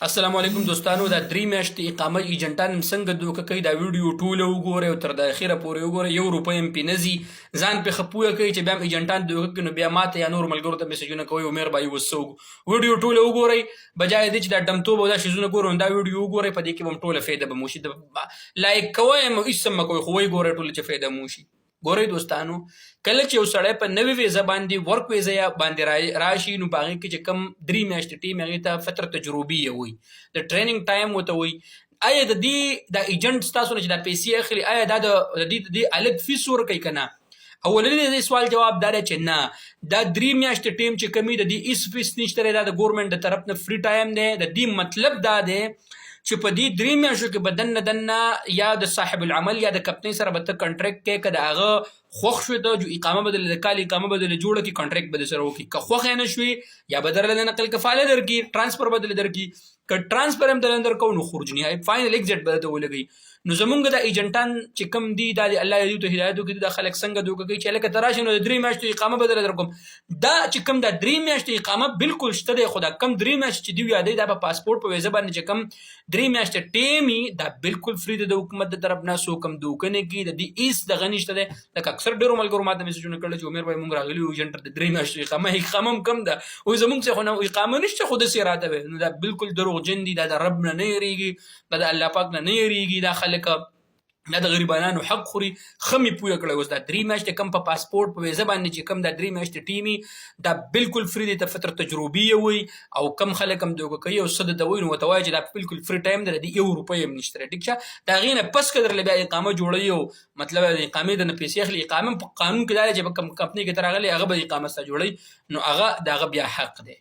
السلام علیکم دوستانو دا درې میاشتې اقامه ایجنټان څنګه دوکه کوي دا ویډیو ټوله وګورئ او تر د اخره پورې وګورئ. 1 روپۍ هم پې نه ځي. ځان پې ښه پوهه کوي چې بیا هم ایجنټان دوکه کوي نو بیا ماته یا نور ملګرو ته میسجونه کوئ او مهرباني اوس څه وکړو ویډیو ټوله وګورئ بجای دې چې دا ډمتوب او دا شیزونه ګورو دا ویډیو وګورئ په دې کې به هم ټوله فایده به مو شي. لایک کوئ هم هېڅ هم مه کوئ خو وایي ګورئ ټوله چې فایده مو شي. ګورئ دوستانو کله چې یو سړی په نوې ویزه باندې ورک ویزه یا باندې راشي نو په هغې کې چې کم 3 میاشتې ټیم هغې ته فتره تجربي وایي د ټریننګ ټایم ورته وایي. آیا د دې دا ایجنټ ستاسو نه چې دا پیسې اخلي آیا دا د دې الګ فیس ورکوي که نه؟ اولنی د دې سوال جواب دا دی چې نه دا 3 میاشتې ټیم چې کوي د دې هېڅ فیس نشته دی دا د ګورمنټ د طرف نه فری ټایم دی. د دې مطلب دا دی چې په دې 3 میاشتو کې به دننه یا د صاحب العمل یا د کمپنۍ سره به ته کنټریکټ کوې که د هغه خوښ شوې ته جو اقامه به د کال اقامه به درله جوړه کړي کنټریکټ به درسره وکړي. که خوښ یې نه شوې یا به درله د نقل کفاله درکړي ټرانسفر به درله درکړي. که ټرانسفر هم درله درکوو نو خروج نهایي فاینل ایګزټ به درته ولګوي. نو زمونږ د ایجنټان چې کوم دي دا د الله دوی ته هدایت وکړي دا خلک څنګه دوکه کوي چې هلکه ته راشې نو د 3 میاشتو اقامه به درله درکوم. دا چې کوم دا 3 میاشتې اقامه بالکل شته دی خو دا کم 3 میاشتې چې دوی یادوي دا په پاسپورټ په ویزه باندې چې کم 3 میاشتې ټیم وي دا بالکل فری دی د حکومت د طرف نه. څوک هم دوکه نه کړي د دې هېڅ دغه نشته دی. لکه اکثر ډېرو ملګرو ما ته میسجونه کړل چې عمر بھائی مونږ راغلي یو ایجنټ د 3 میاشتو اقامه هم کم ده او زمونږ څخه خو اقامه نشته خو داسې راته وی نو دا بالکل دروغجن دي. دا د رب نه یېرېږي دا د الله پاک نه یېرېږي. دا خلک دا د غریبانو حق خوري. ښه مې پوه کړی اوس دا 3 میاشتې کم په پاسپورټ په ویزه باندې چې کم دا 3 میاشتې ټیمي دا بالکل فری دی ته فتره تجربي وي او کم خلک هم دوکه کوي او څه درته وایي نو ورته وایي چې دا بالکل فری ټایم دی د 1 روپۍ هم نشته. ټیک شه د هغې نه پس که درله بیا اقامه جوړوي او مطلب د اقامې د نه پیسې اخلي اقامه په قانون کې دا دی چې په کم کمپنۍ کې ته راغلی هغه به اقامه ستا جوړوي نو هغه د هغه بیا حق دی.